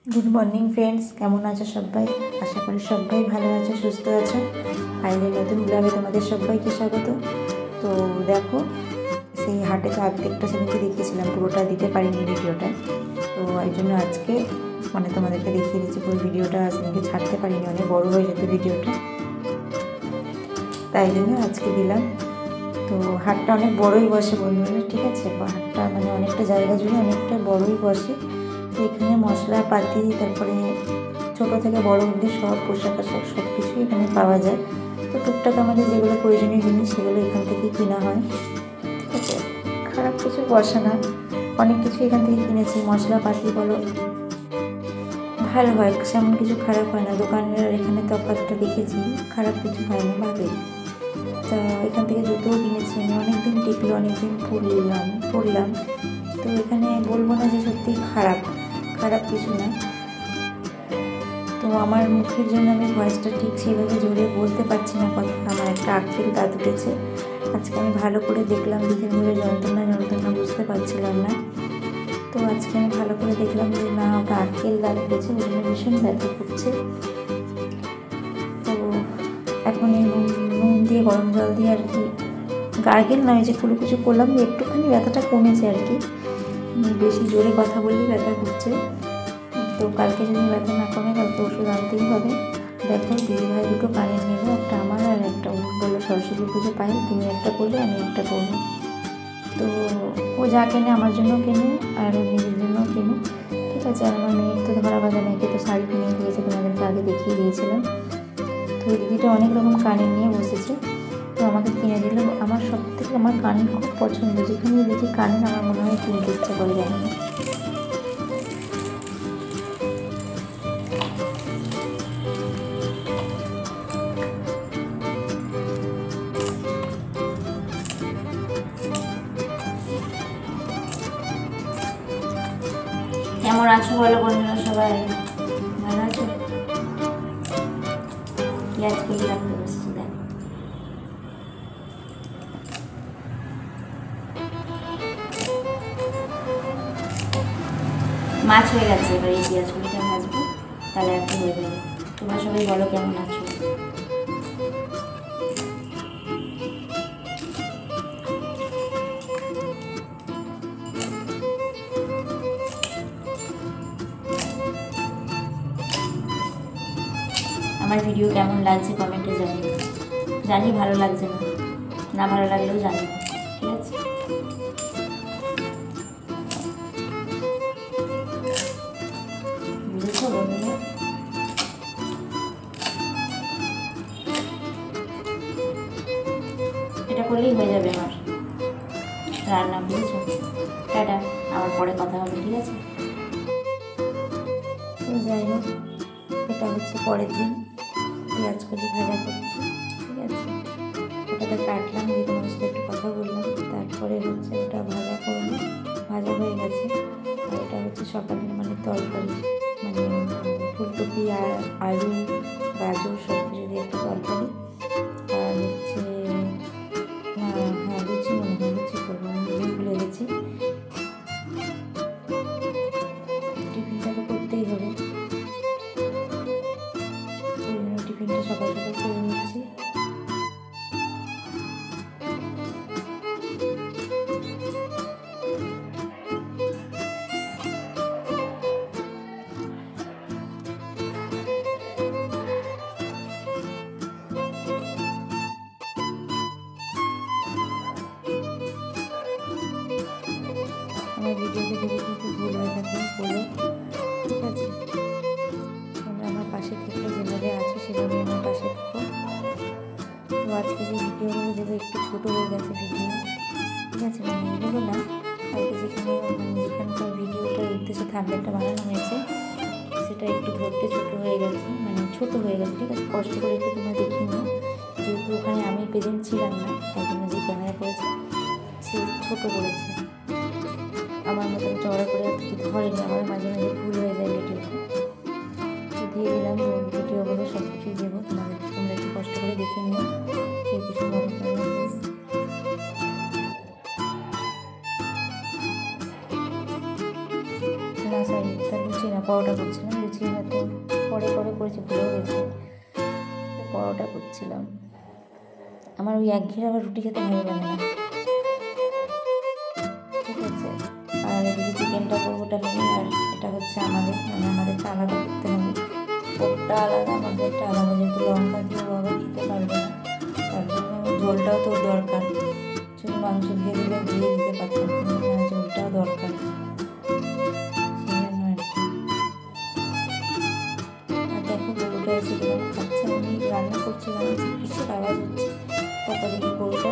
Good morning friends, কেমন আছো সবাই? আশা করি সবাই ভালো আছো, সুস্থ আছো। ফাইনালি নতুন ব্লগে তোমাদের সবাইকে স্বাগত। তো দেখো, সেই হাটে তো অর্ধেকটা সেদিনকে দেখিয়েছিলাম, পুরোটা দিতে পারিনি ভিডিওটা। তো এই জন্য আজকে তোমাদেরকে দেখিয়ে দিচ্ছি পুরো ভিডিওটা। সেদিনকে ছাড়তে পারিনি, অনেক বড়ো হয়ে যেত ভিডিওটা, তাই জন্য আজকে দিলাম। তো হাটটা অনেক বড়োই বসে বন্ধুরা, ঠিক আছে? হাটটা অনেকটা জায়গা জুড়ে অনেকটা বড়োই বসে। তো এখানে মশলাপাতি, তারপরে ছোটো থেকে বড়ো অবধি সব পোশাক আশাক সব কিছুই এখানে পাওয়া যায়। তো টুকটাক আমাদের যেগুলো প্রয়োজনীয় জিনিস সেগুলো এখান থেকেই কেনা হয়, ঠিক আছে? খারাপ কিছু বসে না, অনেক কিছু এখান থেকে কিনেছি। মশলাপাতি বলো ভালো হয়, সেমন কিছু খারাপ হয় না। দোকানের এখানে তফাৎটা দেখেছি, খারাপ কিছু হয় না, ভালোই। তো এখান থেকে জুতোও কিনেছি আমি, অনেকদিন টিকলো, অনেকদিন পরলাম। তো এখানে বলবো না যে সত্যি খারাপ কিছু না। তো আমার মুখের জন্য আমি ভয়েসটা ঠিক সেভাবে জোরে বলতে পারছি না কথা। আমার একটা আক্কেল দাঁত উঠেছে আজকে, আমি ভালো করে দেখলাম, দিকে ধরে যন্ত্রণা বুঝতে পারছিলাম না। তো আজকে আমি ভালো করে দেখলাম যে না, ওটা আক্কেল দাঁত উঠেছে, ওই জন্য ভীষণ ব্যথা করছে। তো এখন এই নুন দিয়ে গরম জল দিয়ে আর কি গার্গেল নয়, যে কুলুকুচু করলাম, একটুখানি ব্যথাটা কমেছে আর কি। বেশি জোরে কথা বললেই ব্যথা করছে। তো কালকে যদি ব্যথা না কমে কালকে ওষুধ আনতেই হবে। দেখো, দিদিভাই দুটো কানের নিল, একটা আমার আর একটা ও বললো সরস্বতী পুজো পাই, তুমি একটা করলে আমি একটা করবো। তো ও যা কেনে আমার জন্য কেনে আর ও নিজের জন্যও কেনে, ঠিক আছে? আর আমার মেয়ের তো ধরা বাঁধা, মেয়েকে তো শাড়ি কিনে দিয়েছে, তোমাদেরকে আগে দেখিয়ে দিয়েছিলাম। তো দিদিটা অনেক রকম কানের নিয়ে বসেছে, তো আমাকে কিনে দিল। আমার সব থেকে আমার কানের খুব পছন্দ, যেখানে দেখি কানের আমার মনে হয় কিনতে ইচ্ছা করে, জানি না। কেমন আছো বলো বন্ধুরা, সবাই ভালো আছো? পেঁয়াজ কেজি রাখতে বসছি, দেখ। মাছ হয়ে গেছে, এবার এই পেঁয়াজগুলিটা ভাজবো, তাহলে আর কি হয়ে যাবে। তোমরা সবাই বলো কেমন আছো? আমার ভিডিও কেমন লাগছে কমেন্টে জানি ভালো লাগছে না ভালো লাগলেও জানি, ঠিক আছে? বুঝেছো বন্ধুরা? এটা করলেই হয়ে যাবে আমার রান্না, বুঝেছো? টাটা, আবার পরে কথা হবে, ঠিক আছে? তো যাই হোক, এটা হচ্ছে পরের দিন পেঁয়াজ কলি ভাজা করছি, ঠিক আছে? ওটাতে কাটলাম, দিয়ে তোমার সাথে একটু কথা বললাম, তারপরে হচ্ছে ওটা ভাজা করবো। ভাজা হয়ে গেছে। আর এটা হচ্ছে সকালের তরকারি, ফুলকপি আর আলু গাজর সব কিছু দিয়ে একটা তরকারি। আর হচ্ছে লুচি, মনে হয় লুচি করবো, আমি ভুলে গেছি। টিফিনটা তো করতেই হবে, ওই জন্য টিফিনটা সকাল সকাল করে নিচ্ছি। আমার ভিডিওতে যদি কিছু ভুল হয়ে থাকে বলো, ঠিক আছে? তোমরা আমার পাশে থেকে যেভাবে আছো সেভাবে আমার পাশে থেকো। তো আজকে যে ভিডিওগুলো দেবো একটু ছোটো হয়ে গেছে ভিডিও, ঠিক আছে? এগুলো না, কালকে যেখানকার ভিডিওটার উদ্দেশ্যে থাম্বনেলটা বানানো হয়েছে সেটা একটু ধরতে ছোটো হয়ে গেছে, ঠিক আছে? কষ্ট করে একটু তোমরা দেখিয়ে নিও, যেহেতু ওখানে আমি প্রেজেন্ট ছিলাম না, তাই জন্য যে ক্যামেরা করেছে সে ছোটো করেছে। আমার মতন চড়া করে ধরেনি, আমার মাঝে মাঝে ভুল হয়ে যায় ভিডিওতে। তো দিয়ে দিলাম ভিডিওগুলো, সব কিছুই দেবো তোমাদের, তোমরা একটু কষ্ট করে দেখে নিও, কেউ কিছু মনে করে না প্লিজ। না সরি, এটা লুচি না, পরোটা করছিলাম, লুচি হয়তো পরে করেছি, ভুলেও গেছি। পরোটা করছিলাম। আমার ওই একঘেয়ে আবার রুটি খেতে ভালো লাগে না, ঠিক আছে। আর এদিকে চিকেনটা করবো, ওটা নেই। আর এটা হচ্ছে আমাদেরটা আলাদা করতে হবে, ওটা আলাদা আমাদেরটা আলাদা, যেহেতু লঙ্কা দিয়ে ও আবার খেতে পারবে না, তার জন্য ঝোলটাও তো দরকার। শুধু মাংস দিয়ে দিতে পারতাম, কিন্তু ঝোলটাও দরকার, সেই জন্য আর কি। আর দেখো গরুটা এসে কিরকম খাচ্ছে। আমি রান্না করছিলাম, কিসের আওয়াজ হচ্ছে, তারপর দেখি গরুটা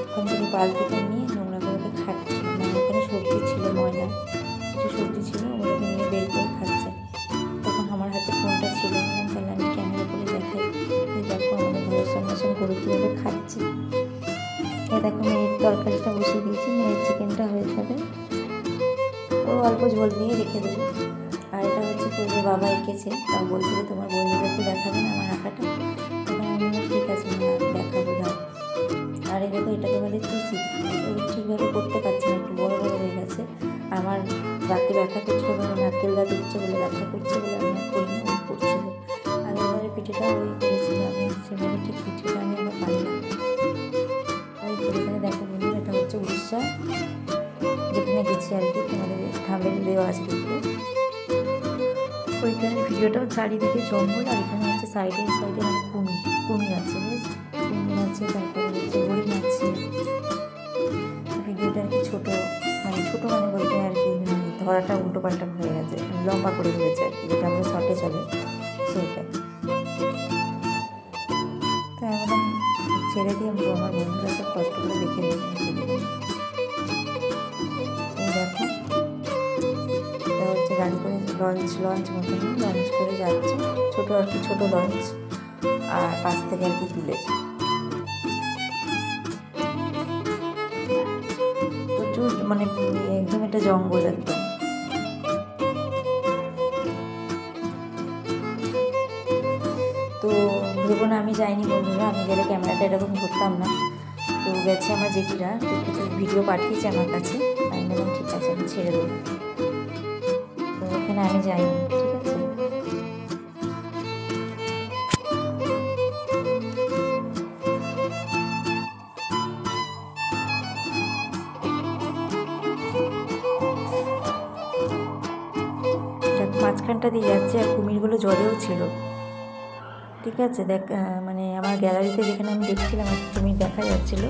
ওখান থেকে বালতিটা নিয়ে নোংরাগুলোকে খাচ্ছে। মানে ওখানে সবজি ছিল, ময়লা কিছু সবজি ছিল, ওগুলোকে নিয়ে বের করে খাচ্ছে। তখন আমার হাতে ফোনটা ছিল, তাহলে আমি ক্যামেরা করে দেখাই। দেখো আমাদের ঘরের সামনে গরু কীভাবে খাচ্ছে। দেখো মেয়ের তরকারিটা বসিয়ে দিয়েছি, মেয়ের চিকেনটা হয়ে যাবে, ও অল্প ঝোল দিয়ে রেখে দেবো। আর এটা হচ্ছে যে বাবা এঁকেছে, তা বলছিল তোমার বন্ধুদেরকে দেখাবে না আমার আঁকাটা, তখন আমি ঠিক আছে দেখাবো দাও। আর এই দেখো এটাকে বলে চুষি, ঠিকভাবে করতে পারছি না, একটু বড়ো বড়ো হয়ে গেছে। আমার রাতে ব্যথা করছিল, মানে নারকেল গাছ উঠছে বলে ব্যথা করছে বলে আমি করিনি, ওই করছিল। আর এবারে পিঠেটা ওই করেছিল, আমি সেভাবে ঠিক পিঠেটা আমি এবার পারি না। ওই করে এখানে দেখো বন্ধু, এটা হচ্ছে উড়িষ্যা, যেখানে গেছি আর কি, তোমাদের থাম্বনেল দেওয়া আছে দেখবে। ওইখানে ভিডিওটাও চারিদিকে জঙ্গল, আর এখানে হচ্ছে সাইডে মানে কুমির আছে, বুঝেছি, কুমির আছে, তারপরে হচ্ছে হরিণ আছে। ভিডিওটা আর কি ছোটো মানে বলতে আর কি ধরাটা উল্টো পাল্টা হয়ে গেছে, লম্বা করে হয়েছে আর কি, যেটা আমরা শর্টে চলে সেইটা। তাই আমরা ছেড়ে দিয়ে আমার বন্ধুরা সব কষ্ট করে দেখে নিয়েছি। এই দেখো এটা হচ্ছে গাড়ি করে লঞ্চ মতন লঞ্চ করে যাচ্ছে, ছোটো আর কি, ছোটো লঞ্চ, আর পাশ থেকে আর কি তুলেছে। প্রচুর মানে একদম একটা জঙ্গল একদম। তো ভেবো না আমি যাইনি বন্ধুরা, আমি গেলে ক্যামেরাটা এরকম ধরতাম না। তো গেছে আমার জেঠিরা, কিছু ভিডিও পাঠিয়েছে আমার কাছে, আমি বললাম ঠিক আছে আমি ছেড়ে দেবো। তো ওখানে আমি যাইনি, ঠিক আছে। মাঝখানটা দিয়ে যাচ্ছে, আর কুমিরগুলো জলেও ছিল, ঠিক আছে। মানে আমার গ্যালারিতে যেখানে আমি দেখছিলাম আর কুমির দেখা যাচ্ছিলো,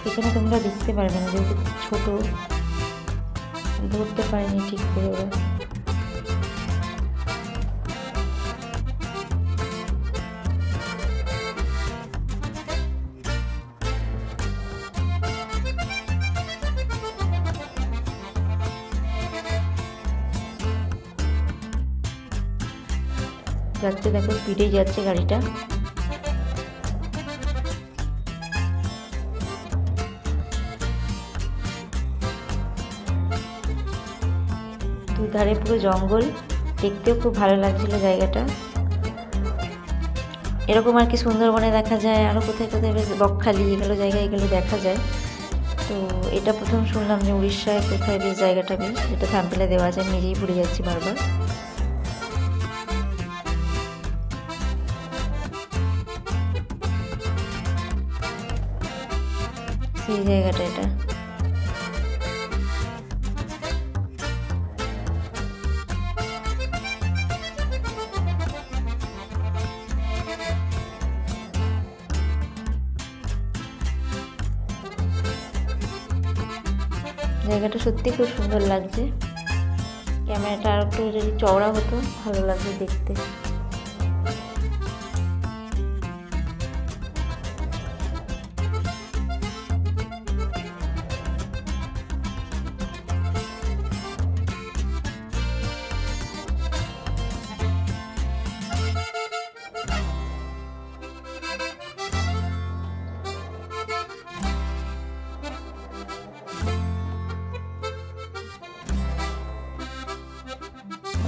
এখানে তোমরা দেখতে পারবে না, যেহেতু ছোটো, ধরতে পারিনি ঠিক করে ওরা। যাচ্ছে দেখো, স্পিডেই যাচ্ছে গাড়িটা। দুধারে পুরো জঙ্গল, দেখতেও খুব ভালো লাগছিল জায়গাটা। এরকম আর কি সুন্দরবনে দেখা যায়, আরও কোথায় কোথায় বেশ বকখালি এগুলো জায়গায় এগুলো দেখা যায়। তো এটা প্রথম শুনলাম যে উড়িষ্যায় কোথায় বেশ জায়গাটা বেশ, যেটা থাম্বনেলে দেওয়া আছে, আমি নিজেই ভুলে যাচ্ছি বারবার। সেই জায়গাটা এটা। জায়গাটা সত্যি খুব সুন্দর লাগছে, ক্যামেরাটা আর একটু যদি চওড়া হতো ভালো লাগবে দেখতে।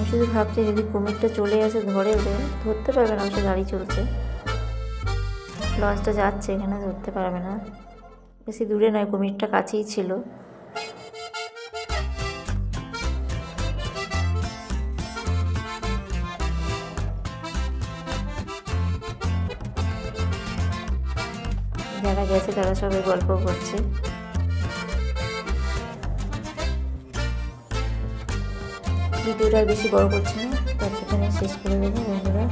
আমি শুধু ভাবছি যদি কুমিরটা চলে আসে ধরে ওঠে, ধরতে পারবে না, সে গাড়ি চলছে, লঞ্চটা যাচ্ছে, এখানে ধরতে পারবে না, বেশি দূরে নয়, কুমিরটা কাছেই ছিল। যারা গেছে তারা সবাই গল্প করছে। ভিডিওটা আর বেশি বড় করছি না, তার সেখানে শেষ করে দেবো। বন্ধুরা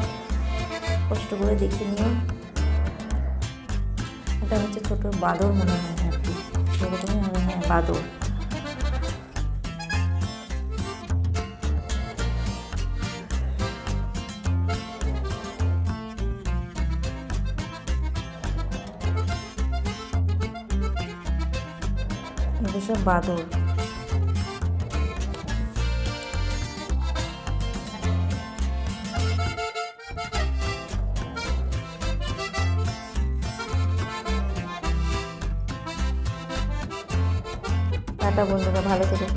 কষ্ট করে দেখে নিও। এটা হচ্ছে ছোট বাদর মনে হয় আর কি, সেরকমই মনে হয় বাদর। এগুলো সব বাদর। টাটা বন্ধুরা, ভালো থেকো।